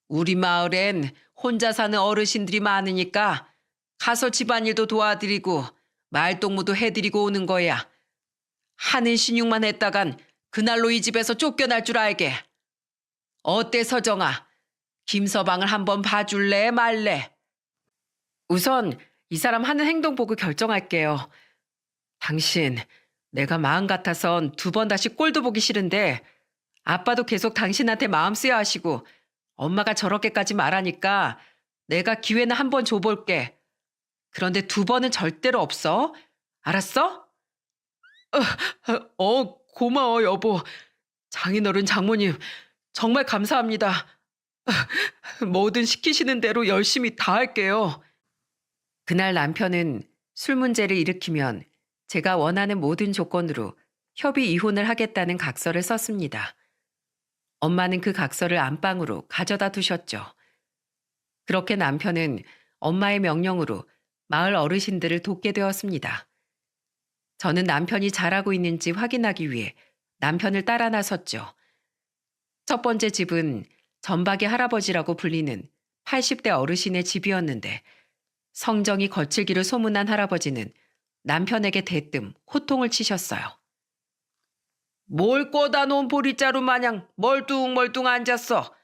우리 마을엔 혼자 사는 어르신들이 많으니까 가서 집안일도 도와드리고 말동무도 해드리고 오는 거야. 하는 신용만 했다간 그날로 이 집에서 쫓겨날 줄 알게. 어때 서정아? 김서방을 한번 봐줄래 말래? 우선 이 사람 하는 행동 보고 결정할게요. 당신, 내가 마음 같아선 두 번 다시 꼴도 보기 싫은데 아빠도 계속 당신한테 마음 쓰여 하시고 엄마가 저렇게까지 말하니까 내가 기회는 한 번 줘볼게. 그런데 두 번은 절대로 없어. 알았어? 고마워, 여보. 장인어른 장모님, 정말 감사합니다. 뭐든 시키시는 대로 열심히 다 할게요. 그날 남편은 술 문제를 일으키면 제가 원하는 모든 조건으로 협의 이혼을 하겠다는 각서를 썼습니다. 엄마는 그 각서를 안방으로 가져다 두셨죠. 그렇게 남편은 엄마의 명령으로 마을 어르신들을 돕게 되었습니다. 저는 남편이 잘하고 있는지 확인하기 위해 남편을 따라 나섰죠. 첫 번째 집은 전박이 할아버지라고 불리는 80대 어르신의 집이었는데 성정이 거칠기를 소문난 할아버지는 남편에게 대뜸 호통을 치셨어요. 뭘 꽂아 놓은 보리자루 마냥 멀뚱멀뚱 앉았어.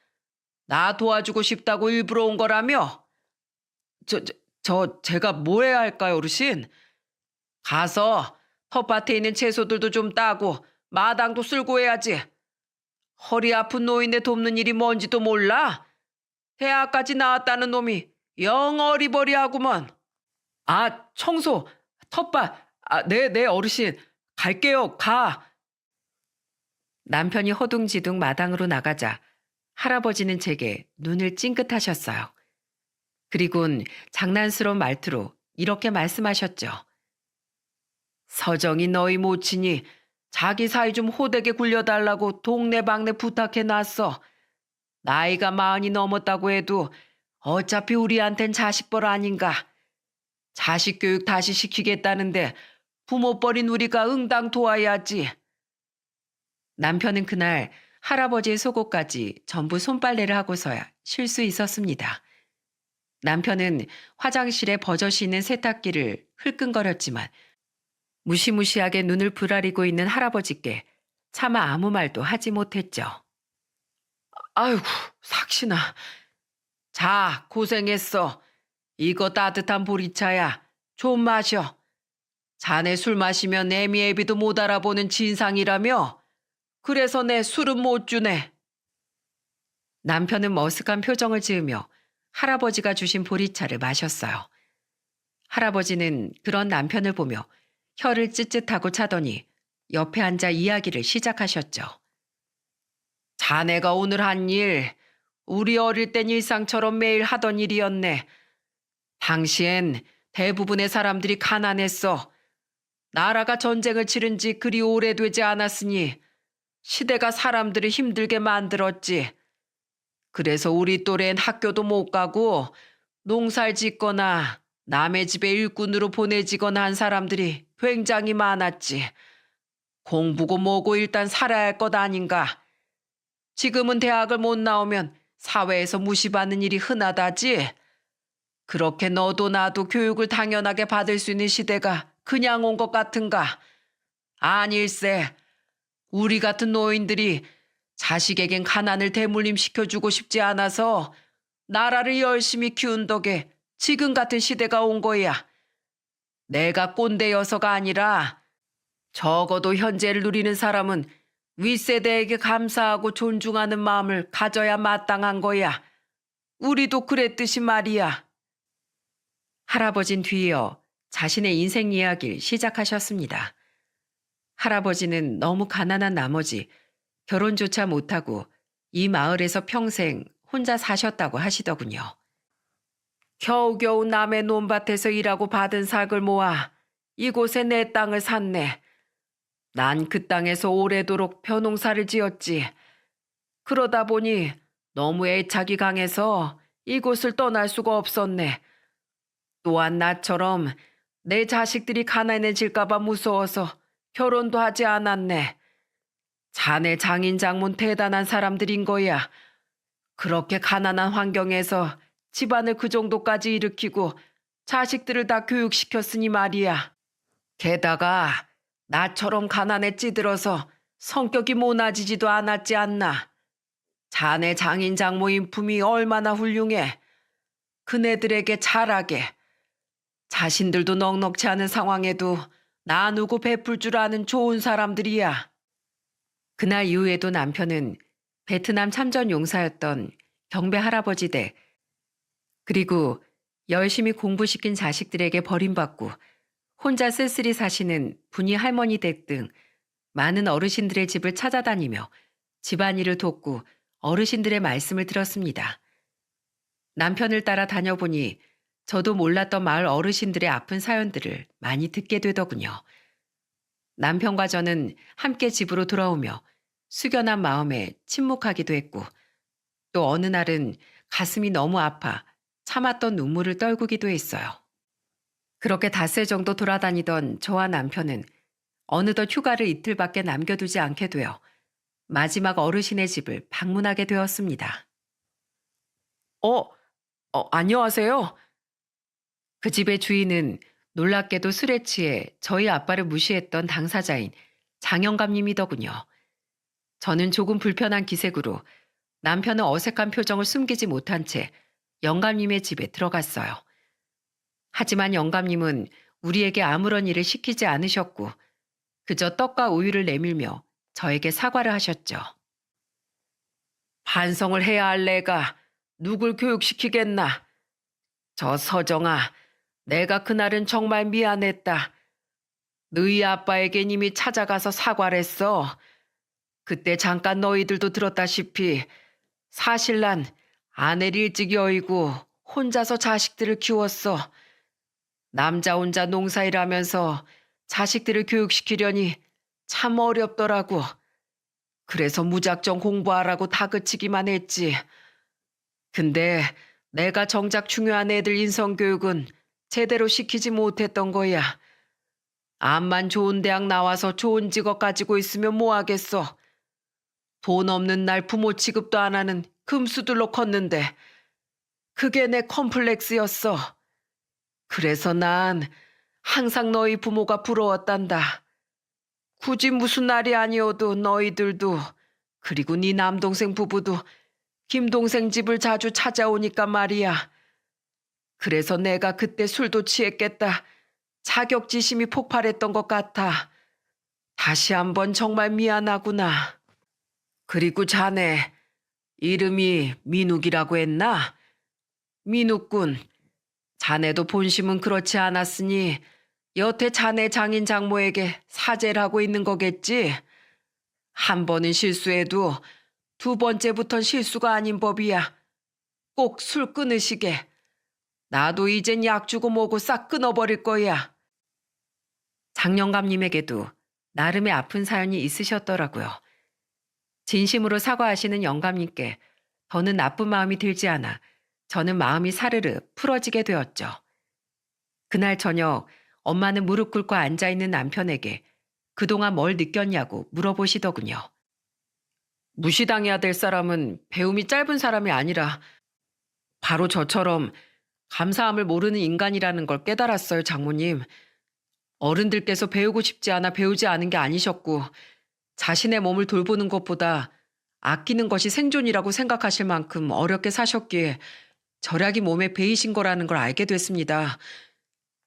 나 도와주고 싶다고 일부러 온 거라며? 제가 뭐 해야 할까요, 어르신? 가서 텃밭에 있는 채소들도 좀 따고 마당도 쓸고 해야지. 허리 아픈 노인네 돕는 일이 뭔지도 몰라? 대학까지 나왔다는 놈이 영 어리버리하구먼. 아, 청소, 텃밭. 네, 어르신. 갈게요, 가. 남편이 허둥지둥 마당으로 나가자 할아버지는 제게 눈을 찡긋하셨어요. 그리곤 장난스러운 말투로 이렇게 말씀하셨죠. 서정이 너희 모친이 자기 사이 좀 호되게 굴려달라고 동네방네 부탁해 놨어. 나이가 40이 넘었다고 해도 어차피 우리한텐 자식벌 아닌가. 자식 교육 다시 시키겠다는데 부모 버린 우리가 응당 도와야지. 남편은 그날 할아버지의 속옷까지 전부 손빨래를 하고서야 쉴 수 있었습니다. 남편은 화장실에 버젓이 있는 세탁기를 흘끈거렸지만 무시무시하게 눈을 부라리고 있는 할아버지께 차마 아무 말도 하지 못했죠. 아이고, 삭신아. 자, 고생했어. 이거 따뜻한 보리차야. 좀 마셔. 자네 술 마시면 애미애비도 못 알아보는 진상이라며? 그래서 내 술은 못 주네. 남편은 머쓱한 표정을 지으며 할아버지가 주신 보리차를 마셨어요. 할아버지는 그런 남편을 보며 혀를 찌릿하고 차더니 옆에 앉아 이야기를 시작하셨죠. 자네가 오늘 한 일, 우리 어릴 땐 일상처럼 매일 하던 일이었네. 당시엔 대부분의 사람들이 가난했어. 나라가 전쟁을 치른 지 그리 오래되지 않았으니 시대가 사람들을 힘들게 만들었지. 그래서 우리 또래엔 학교도 못 가고 농사를 짓거나 남의 집에 일꾼으로 보내지거나 한 사람들이 굉장히 많았지. 공부고 뭐고 일단 살아야 할 것 아닌가. 지금은 대학을 못 나오면 사회에서 무시받는 일이 흔하다지. 그렇게 너도 나도 교육을 당연하게 받을 수 있는 시대가 그냥 온 것 같은가. 아닐세. 우리 같은 노인들이 자식에겐 가난을 대물림시켜주고 싶지 않아서 나라를 열심히 키운 덕에 지금 같은 시대가 온 거야. 내가 꼰대여서가 아니라 적어도 현재를 누리는 사람은 윗세대에게 감사하고 존중하는 마음을 가져야 마땅한 거야. 우리도 그랬듯이 말이야. 할아버진 뒤이어 자신의 인생 이야기를 시작하셨습니다. 할아버지는 너무 가난한 나머지 결혼조차 못하고 이 마을에서 평생 혼자 사셨다고 하시더군요. 겨우겨우 남의 논밭에서 일하고 받은 삭을 모아 이곳에 내 땅을 샀네. 난 그 땅에서 오래도록 벼농사를 지었지. 그러다 보니 너무 애착이 강해서 이곳을 떠날 수가 없었네. 또한 나처럼 내 자식들이 가난해질까봐 무서워서 결혼도 하지 않았네. 자네 장인 장모 대단한 사람들인 거야. 그렇게 가난한 환경에서 집안을 그 정도까지 일으키고 자식들을 다 교육시켰으니 말이야. 게다가 나처럼 가난에 찌들어서 성격이 모나지지도 않았지 않나. 자네 장인 장모 인품이 얼마나 훌륭해. 그네들에게 잘하게. 자신들도 넉넉지 않은 상황에도 나누고 베풀 줄 아는 좋은 사람들이야. 그날 이후에도 남편은 베트남 참전 용사였던 경배 할아버지 댁, 그리고 열심히 공부시킨 자식들에게 버림받고 혼자 쓸쓸히 사시는 분이 할머니 댁 등 많은 어르신들의 집을 찾아다니며 집안일을 돕고 어르신들의 말씀을 들었습니다. 남편을 따라 다녀보니 저도 몰랐던 마을 어르신들의 아픈 사연들을 많이 듣게 되더군요. 남편과 저는 함께 집으로 돌아오며 숙연한 마음에 침묵하기도 했고, 또 어느 날은 가슴이 너무 아파 참았던 눈물을 떨구기도 했어요. 그렇게 닷새 정도 돌아다니던 저와 남편은 어느덧 휴가를 이틀밖에 남겨두지 않게 되어 마지막 어르신의 집을 방문하게 되었습니다. 어, 안녕하세요. 그 집의 주인은 놀랍게도 술에 취해 저희 아빠를 무시했던 당사자인 장영감님이더군요. 저는 조금 불편한 기색으로 남편은 어색한 표정을 숨기지 못한 채 영감님의 집에 들어갔어요. 하지만 영감님은 우리에게 아무런 일을 시키지 않으셨고 그저 떡과 우유를 내밀며 저에게 사과를 하셨죠. 반성을 해야 할 내가 누굴 교육시키겠나. 저 서정아, 내가 그날은 정말 미안했다. 너희 아빠에겐 이미 찾아가서 사과를 했어. 그때 잠깐 너희들도 들었다시피 사실 난 아내를 일찍 여의고 혼자서 자식들을 키웠어. 남자 혼자 농사일하면서 자식들을 교육시키려니 참 어렵더라고. 그래서 무작정 공부하라고 다그치기만 했지. 근데 내가 정작 중요한 애들 인성교육은 제대로 시키지 못했던 거야. 암만 좋은 대학 나와서 좋은 직업 가지고 있으면 뭐 하겠어. 돈 없는 날 부모 취급도 안 하는 금수들로 컸는데 그게 내 컴플렉스였어. 그래서 난 항상 너희 부모가 부러웠단다. 굳이 무슨 날이 아니어도 너희들도 그리고 네 남동생 부부도 김동생 집을 자주 찾아오니까 말이야. 그래서 내가 그때 술도 취했겠다. 자격지심이 폭발했던 것 같아. 다시 한번 정말 미안하구나. 그리고 자네 이름이 민욱이라고 했나? 민욱군. 자네도 본심은 그렇지 않았으니 여태 자네 장인 장모에게 사죄를 하고 있는 거겠지? 한 번은 실수해도 두 번째부턴 실수가 아닌 법이야. 꼭 술 끊으시게. 나도 이젠 약 주고 뭐고 싹 끊어버릴 거야. 장영감님에게도 나름의 아픈 사연이 있으셨더라고요. 진심으로 사과하시는 영감님께 더는 나쁜 마음이 들지 않아 저는 마음이 사르르 풀어지게 되었죠. 그날 저녁 엄마는 무릎 꿇고 앉아있는 남편에게 그동안 뭘 느꼈냐고 물어보시더군요. 무시당해야 될 사람은 배움이 짧은 사람이 아니라 바로 저처럼 감사함을 모르는 인간이라는 걸 깨달았어요, 장모님. 어른들께서 배우고 싶지 않아 배우지 않은 게 아니셨고 자신의 몸을 돌보는 것보다 아끼는 것이 생존이라고 생각하실 만큼 어렵게 사셨기에 절약이 몸에 배이신 거라는 걸 알게 됐습니다.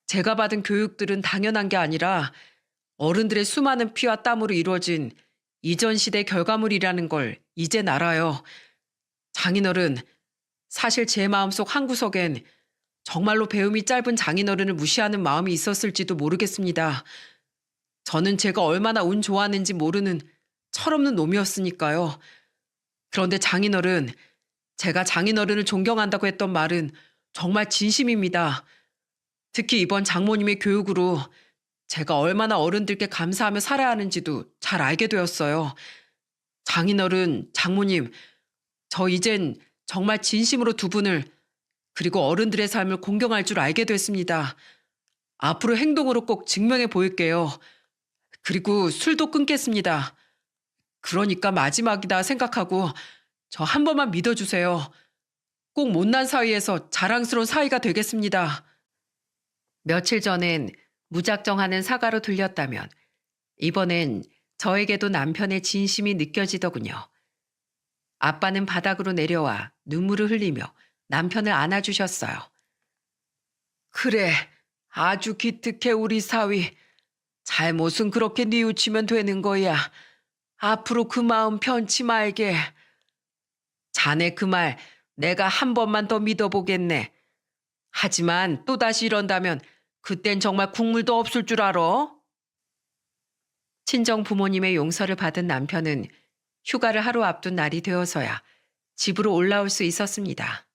제가 받은 교육들은 당연한 게 아니라 어른들의 수많은 피와 땀으로 이루어진 이전 시대 결과물이라는 걸 이젠 알아요. 장인어른, 사실 제 마음속 한구석엔 정말로 배움이 짧은 장인어른을 무시하는 마음이 있었을지도 모르겠습니다. 저는 제가 얼마나 운 좋았는지 모르는 철없는 놈이었으니까요. 그런데 장인어른, 제가 장인어른을 존경한다고 했던 말은 정말 진심입니다. 특히 이번 장모님의 교육으로 제가 얼마나 어른들께 감사하며 살아야 하는지도 잘 알게 되었어요. 장인어른, 장모님, 저 이젠 정말 진심으로 두 분을 그리고 어른들의 삶을 공경할 줄 알게 됐습니다. 앞으로 행동으로 꼭 증명해 보일게요. 그리고 술도 끊겠습니다. 그러니까 마지막이다 생각하고 저 한 번만 믿어주세요. 꼭 못난 사이에서 자랑스러운 사이가 되겠습니다. 며칠 전엔 무작정하는 사과로 들렸다면 이번엔 저에게도 남편의 진심이 느껴지더군요. 아빠는 바닥으로 내려와 눈물을 흘리며 남편을 안아주셨어요. 그래, 아주 기특해 우리 사위. 잘못은 그렇게 뉘우치면 되는 거야. 앞으로 그 마음 편치 말게. 자네 그 말 내가 한 번만 더 믿어보겠네. 하지만 또다시 이런다면 그땐 정말 국물도 없을 줄 알아. 친정 부모님의 용서를 받은 남편은 휴가를 하루 앞둔 날이 되어서야 집으로 올라올 수 있었습니다.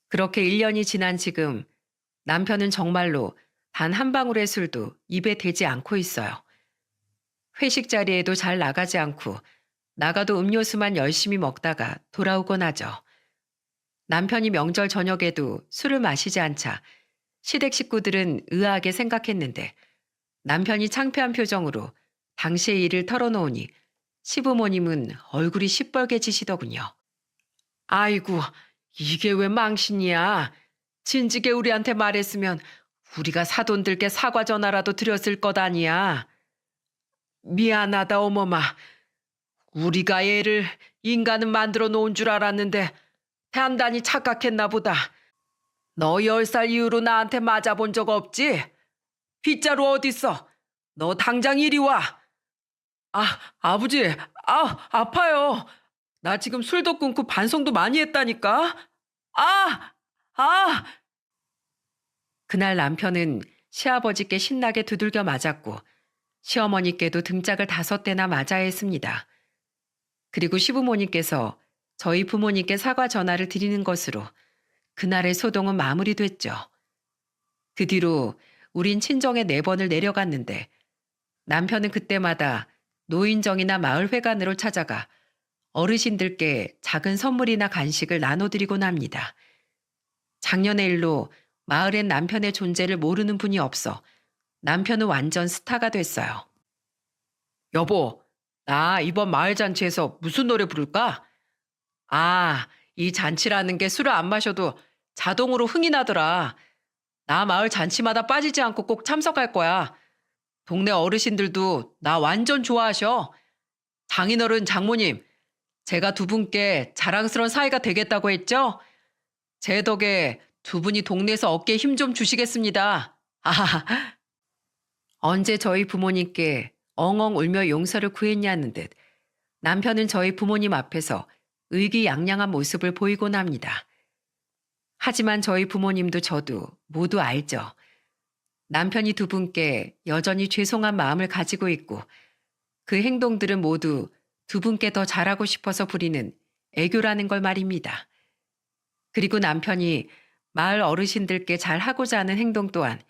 그렇게 1년이 지난 지금 남편은 정말로 단 한 방울의 술도 입에 대지 않고 있어요. 회식 자리에도 잘 나가지 않고 나가도 음료수만 열심히 먹다가 돌아오곤 하죠. 남편이 명절 저녁에도 술을 마시지 않자 시댁 식구들은 의아하게 생각했는데 남편이 창피한 표정으로 당시의 일을 털어놓으니 시부모님은 얼굴이 시뻘개지시더군요. 아이고, 이게 왜 망신이야. 진즉에 우리한테 말했으면 우리가 사돈들께 사과 전화라도 드렸을 것 아니야. 미안하다 어머마. 우리가 얘를 인간은 만들어 놓은 줄 알았는데 단단히 착각했나 보다. 너 10살 이후로 나한테 맞아본 적 없지? 빗자루 어딨어? 너 당장 이리 와. 아버지, 아파요. 나 지금 술도 끊고 반성도 많이 했다니까. 아, 아. 그날 남편은 시아버지께 신나게 두들겨 맞았고 시어머니께도 등짝을 5대나 맞아야 했습니다. 그리고 시부모님께서 저희 부모님께 사과 전화를 드리는 것으로 그날의 소동은 마무리됐죠. 그 뒤로 우린 친정에 4번을 내려갔는데 남편은 그때마다 노인정이나 마을회관으로 찾아가 어르신들께 작은 선물이나 간식을 나눠드리곤 합니다. 작년의 일로 마을엔 남편의 존재를 모르는 분이 없어 남편은 완전 스타가 됐어요. 여보, 나 이번 마을 잔치에서 무슨 노래 부를까? 이 잔치라는 게 술을 안 마셔도 자동으로 흥이 나더라. 나 마을 잔치마다 빠지지 않고 꼭 참석할 거야. 동네 어르신들도 나 완전 좋아하셔. 장인어른, 장모님, 제가 두 분께 자랑스러운 사이가 되겠다고 했죠? 제 덕에 두 분이 동네에서 어깨에 힘 좀 주시겠습니다. 언제 저희 부모님께 엉엉 울며 용서를 구했냐는 듯 남편은 저희 부모님 앞에서 의기양양한 모습을 보이곤 합니다. 하지만 저희 부모님도 저도 모두 알죠. 남편이 두 분께 여전히 죄송한 마음을 가지고 있고 그 행동들은 모두 두 분께 더 잘하고 싶어서 부리는 애교라는 걸 말입니다. 그리고 남편이 마을 어르신들께 잘하고자 하는 행동 또한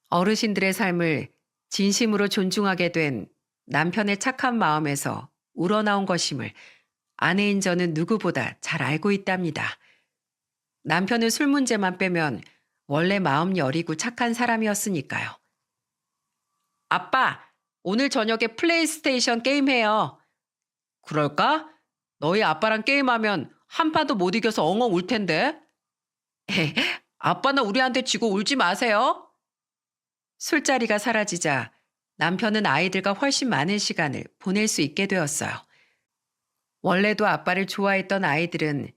어르신들의 삶을 진심으로 존중하게 된 남편의 착한 마음에서 우러나온 것임을 아내인 저는 누구보다 잘 알고 있답니다. 남편은 술 문제만 빼면 원래 마음 여리고 착한 사람이었으니까요. 아빠, 오늘 저녁에 플레이스테이션 게임해요. 그럴까? 너희 아빠랑 게임하면 한 판도 못 이겨서 엉엉 울 텐데. 아빠는 우리한테 지고 울지 마세요. 술자리가 사라지자 남편은 아이들과 훨씬 많은 시간을 보낼 수 있게 되었어요. 원래도 아빠를 좋아했던 아이들은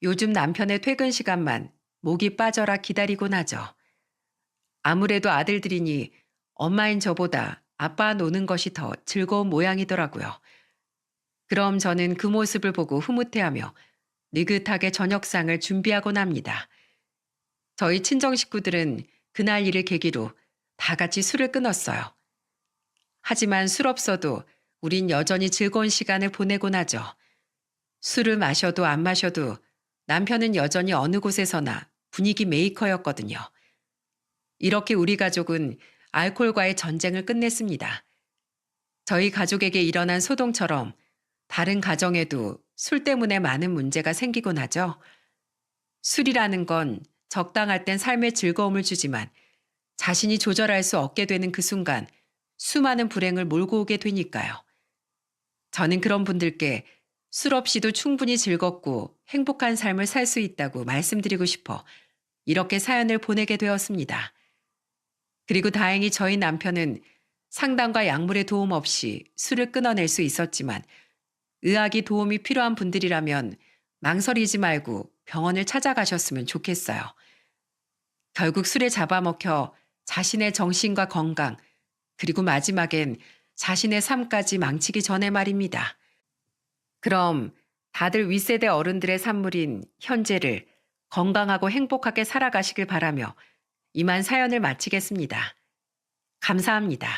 요즘 남편의 퇴근 시간만 목이 빠져라 기다리곤 하죠. 아무래도 아들들이니 엄마인 저보다 아빠와 노는 것이 더 즐거운 모양이더라고요. 그럼 저는 그 모습을 보고 흐뭇해하며 느긋하게 저녁상을 준비하곤 합니다. 저희 친정 식구들은 그날 일을 계기로 다 같이 술을 끊었어요. 하지만 술 없어도 우린 여전히 즐거운 시간을 보내곤 하죠. 술을 마셔도 안 마셔도 남편은 여전히 어느 곳에서나 분위기 메이커였거든요. 이렇게 우리 가족은 알코올과의 전쟁을 끝냈습니다. 저희 가족에게 일어난 소동처럼 다른 가정에도 술 때문에 많은 문제가 생기곤 하죠. 술이라는 건 적당할 땐 삶의 즐거움을 주지만 자신이 조절할 수 없게 되는 그 순간 수많은 불행을 몰고 오게 되니까요. 저는 그런 분들께 술 없이도 충분히 즐겁고 행복한 삶을 살 수 있다고 말씀드리고 싶어 이렇게 사연을 보내게 되었습니다. 그리고 다행히 저희 남편은 상담과 약물의 도움 없이 술을 끊어낼 수 있었지만 의학이 도움이 필요한 분들이라면 망설이지 말고 병원을 찾아가셨으면 좋겠어요. 결국 술에 잡아먹혀 자신의 정신과 건강, 그리고 마지막엔 자신의 삶까지 망치기 전에 말입니다. 그럼 다들 윗세대 어른들의 산물인 현재를 건강하고 행복하게 살아가시길 바라며 이만 사연을 마치겠습니다. 감사합니다.